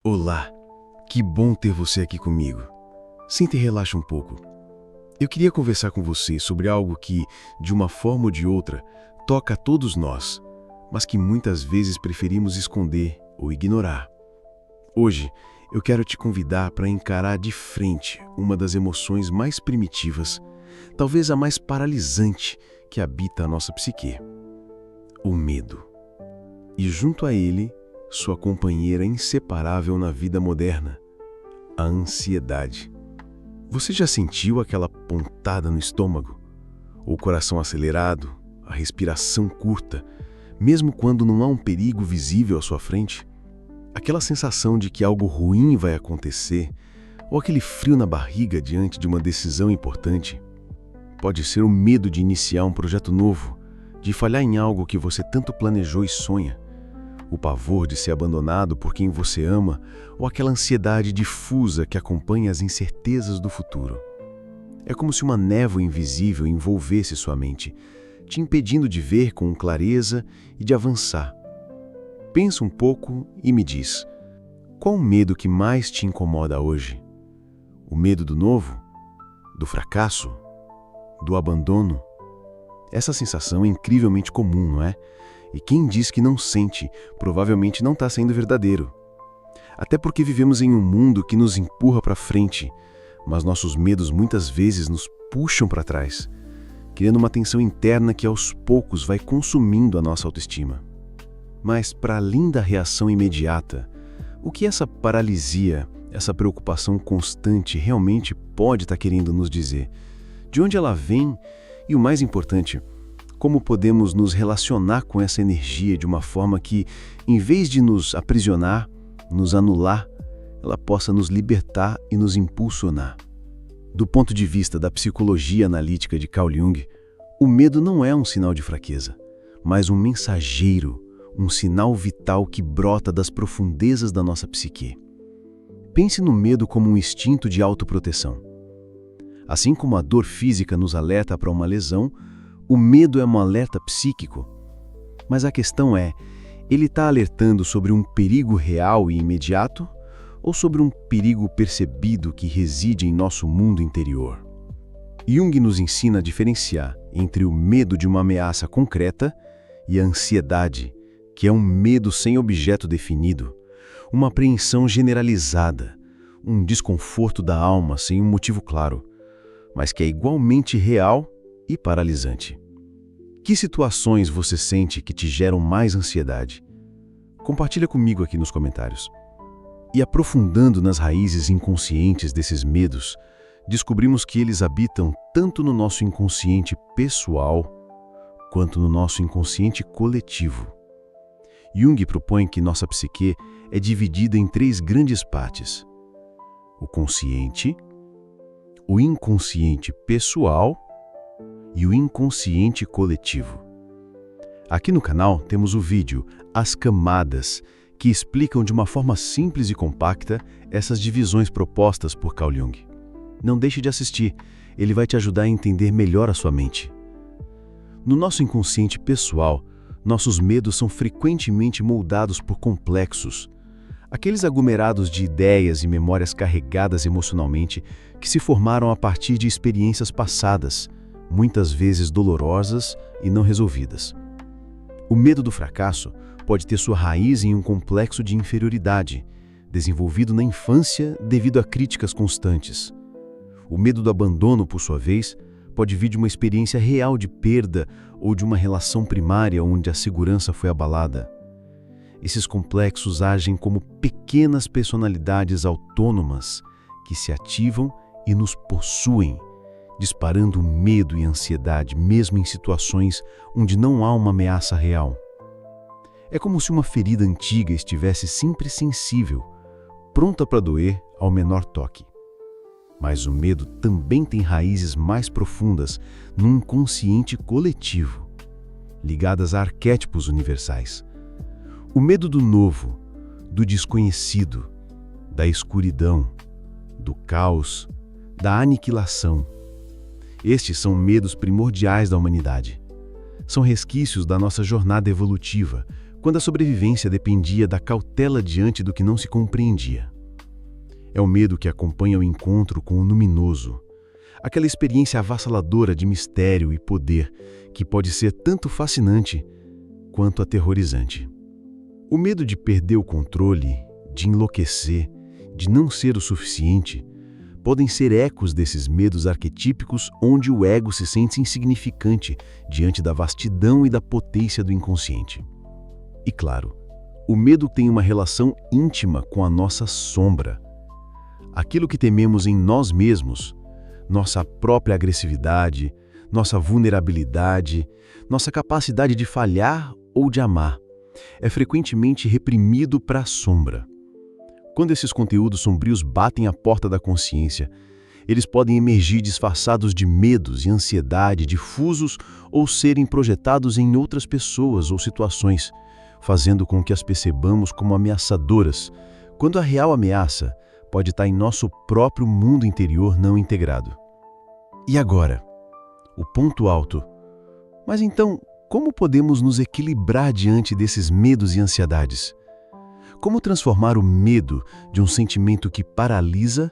Olá, que bom ter você aqui comigo. Senta e relaxa um pouco. Eu queria conversar com você sobre algo que, de uma forma ou de outra, toca a todos nós, mas que muitas vezes preferimos esconder ou ignorar. Hoje, eu quero te convidar para encarar de frente uma das emoções mais primitivas, talvez a mais paralisante que habita a nossa psique: o medo. E junto a ele, sua companheira inseparável na vida moderna, a ansiedade. Você já sentiu aquela pontada no estômago? O coração acelerado, a respiração curta, mesmo quando não há um perigo visível à sua frente? Aquela sensação de que algo ruim vai acontecer, ou aquele frio na barriga diante de uma decisão importante? Pode ser o medo de iniciar um projeto novo, de falhar em algo que você tanto planejou e sonha. O pavor de ser abandonado por quem você ama, ou aquela ansiedade difusa que acompanha as incertezas do futuro. É como se uma névoa invisível envolvesse sua mente, te impedindo de ver com clareza e de avançar. Pensa um pouco e me diz: qual o medo que mais te incomoda hoje? O medo do novo? Do fracasso? Do abandono? Essa sensação é incrivelmente comum, não é? E quem diz que não sente, provavelmente não está sendo verdadeiro. Até porque vivemos em um mundo que nos empurra para frente, mas nossos medos muitas vezes nos puxam para trás, criando uma tensão interna que aos poucos vai consumindo a nossa autoestima. Mas para além da reação imediata, o que essa paralisia, essa preocupação constante realmente pode estar querendo nos dizer? De onde ela vem? E o mais importante, como podemos nos relacionar com essa energia de uma forma que, em vez de nos aprisionar, nos anular, ela possa nos libertar e nos impulsionar. Do ponto de vista da psicologia analítica de Carl Jung, o medo não é um sinal de fraqueza, mas um mensageiro, um sinal vital que brota das profundezas da nossa psique. Pense no medo como um instinto de autoproteção. Assim como a dor física nos alerta para uma lesão, o medo é um alerta psíquico. Mas a questão é, ele está alertando sobre um perigo real e imediato ou sobre um perigo percebido que reside em nosso mundo interior? Jung nos ensina a diferenciar entre o medo de uma ameaça concreta e a ansiedade, que é um medo sem objeto definido, uma apreensão generalizada, um desconforto da alma sem um motivo claro, mas que é igualmente real e paralisante. Que situações você sente que te geram mais ansiedade? Compartilha comigo aqui nos comentários. E aprofundando nas raízes inconscientes desses medos, descobrimos que eles habitam tanto no nosso inconsciente pessoal, quanto no nosso inconsciente coletivo. Jung propõe que nossa psique é dividida em 3 grandes partes: o consciente, o inconsciente pessoal e o inconsciente coletivo. Aqui no canal temos o vídeo As Camadas, que explicam de uma forma simples e compacta essas divisões propostas por Carl Jung. Não deixe de assistir, ele vai te ajudar a entender melhor a sua mente. No nosso inconsciente pessoal, nossos medos são frequentemente moldados por complexos, aqueles aglomerados de ideias e memórias carregadas emocionalmente que se formaram a partir de experiências passadas, muitas vezes dolorosas e não resolvidas. O medo do fracasso pode ter sua raiz em um complexo de inferioridade, desenvolvido na infância devido a críticas constantes. O medo do abandono, por sua vez, pode vir de uma experiência real de perda ou de uma relação primária onde a segurança foi abalada. Esses complexos agem como pequenas personalidades autônomas que se ativam e nos possuem, disparando medo e ansiedade mesmo em situações onde não há uma ameaça real. É como se uma ferida antiga estivesse sempre sensível, pronta para doer ao menor toque. Mas o medo também tem raízes mais profundas no inconsciente coletivo, ligadas a arquétipos universais. O medo do novo, do desconhecido, da escuridão, do caos, da aniquilação. Estes são medos primordiais da humanidade. São resquícios da nossa jornada evolutiva, quando a sobrevivência dependia da cautela diante do que não se compreendia. É o medo que acompanha o encontro com o luminoso, aquela experiência avassaladora de mistério e poder que pode ser tanto fascinante quanto aterrorizante. O medo de perder o controle, de enlouquecer, de não ser o suficiente, podem ser ecos desses medos arquetípicos onde o ego se sente insignificante diante da vastidão e da potência do inconsciente. E claro, o medo tem uma relação íntima com a nossa sombra. Aquilo que tememos em nós mesmos, nossa própria agressividade, nossa vulnerabilidade, nossa capacidade de falhar ou de amar, é frequentemente reprimido para a sombra. Quando esses conteúdos sombrios batem à porta da consciência, eles podem emergir disfarçados de medos e ansiedade difusos ou serem projetados em outras pessoas ou situações, fazendo com que as percebamos como ameaçadoras, quando a real ameaça pode estar em nosso próprio mundo interior não integrado. E agora? O ponto alto. Mas então, como podemos nos equilibrar diante desses medos e ansiedades? Como transformar o medo de um sentimento que paralisa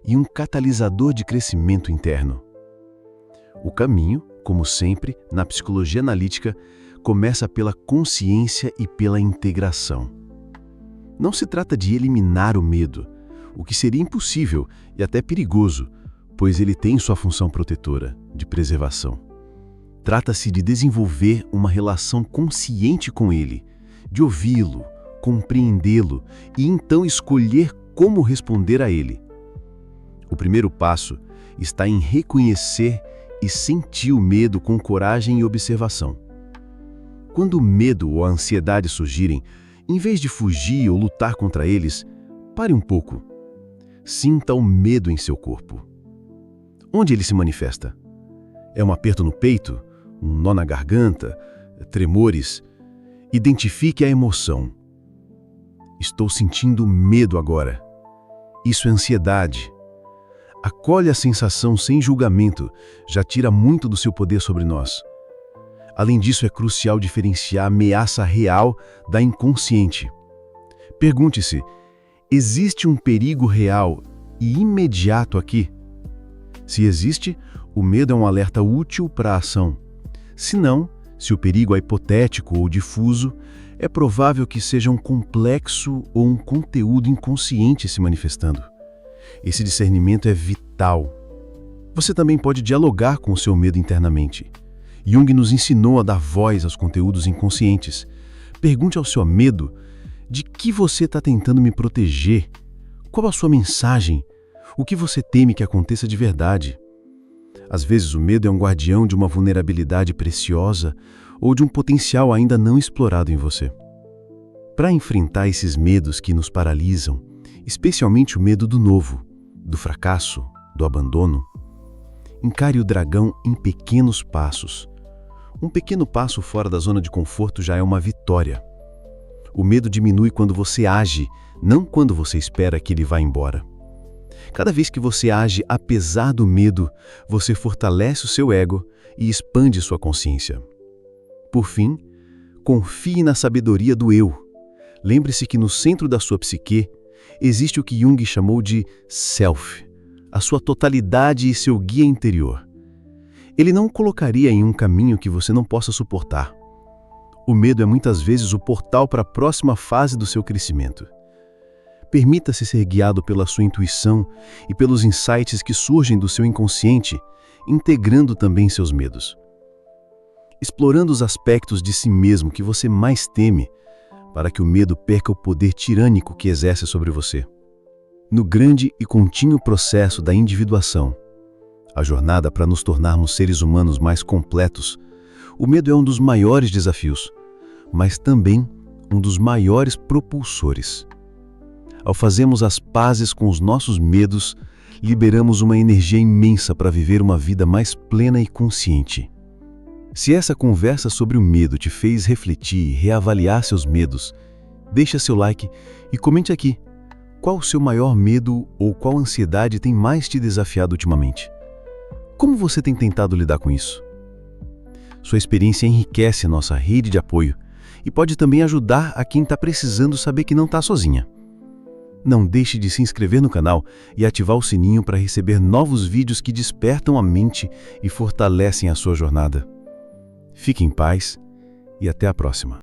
em um catalisador de crescimento interno? O caminho, como sempre, na psicologia analítica, começa pela consciência e pela integração. Não se trata de eliminar o medo, o que seria impossível e até perigoso, pois ele tem sua função protetora, de preservação. Trata-se de desenvolver uma relação consciente com ele, de ouvi-lo, compreendê-lo e então escolher como responder a ele. O primeiro passo está em reconhecer e sentir o medo com coragem e observação. Quando o medo ou a ansiedade surgirem, em vez de fugir ou lutar contra eles, pare um pouco. Sinta o medo em seu corpo. Onde ele se manifesta? É um aperto no peito? Um nó na garganta? Tremores? Identifique a emoção. Estou sentindo medo agora. Isso é ansiedade. Acolhe a sensação sem julgamento, já tira muito do seu poder sobre nós. Além disso, é crucial diferenciar a ameaça real da inconsciente. Pergunte-se, existe um perigo real e imediato aqui? Se existe, o medo é um alerta útil para a ação. Se não, se o perigo é hipotético ou difuso, é provável que seja um complexo ou um conteúdo inconsciente se manifestando. Esse discernimento é vital. Você também pode dialogar com o seu medo internamente. Jung nos ensinou a dar voz aos conteúdos inconscientes. Pergunte ao seu medo, de que você está tentando me proteger? Qual a sua mensagem? O que você teme que aconteça de verdade? Às vezes o medo é um guardião de uma vulnerabilidade preciosa ou de um potencial ainda não explorado em você. Para enfrentar esses medos que nos paralisam, especialmente o medo do novo, do fracasso, do abandono, encare o dragão em pequenos passos. Um pequeno passo fora da zona de conforto já é uma vitória. O medo diminui quando você age, não quando você espera que ele vá embora. Cada vez que você age apesar do medo, você fortalece o seu ego e expande sua consciência. Por fim, confie na sabedoria do eu. Lembre-se que no centro da sua psique existe o que Jung chamou de self, a sua totalidade e seu guia interior. Ele não o colocaria em um caminho que você não possa suportar. O medo é muitas vezes o portal para a próxima fase do seu crescimento. Permita-se ser guiado pela sua intuição e pelos insights que surgem do seu inconsciente, integrando também seus medos. Explorando os aspectos de si mesmo que você mais teme, para que o medo perca o poder tirânico que exerce sobre você. No grande e contínuo processo da individuação, a jornada para nos tornarmos seres humanos mais completos, o medo é um dos maiores desafios, mas também um dos maiores propulsores. Ao fazermos as pazes com os nossos medos, liberamos uma energia imensa para viver uma vida mais plena e consciente. Se essa conversa sobre o medo te fez refletir e reavaliar seus medos, deixa seu like e comente aqui. Qual o seu maior medo ou qual ansiedade tem mais te desafiado ultimamente? Como você tem tentado lidar com isso? Sua experiência enriquece nossa rede de apoio e pode também ajudar a quem está precisando saber que não está sozinha. Não deixe de se inscrever no canal e ativar o sininho para receber novos vídeos que despertam a mente e fortalecem a sua jornada. Fique em paz e até a próxima.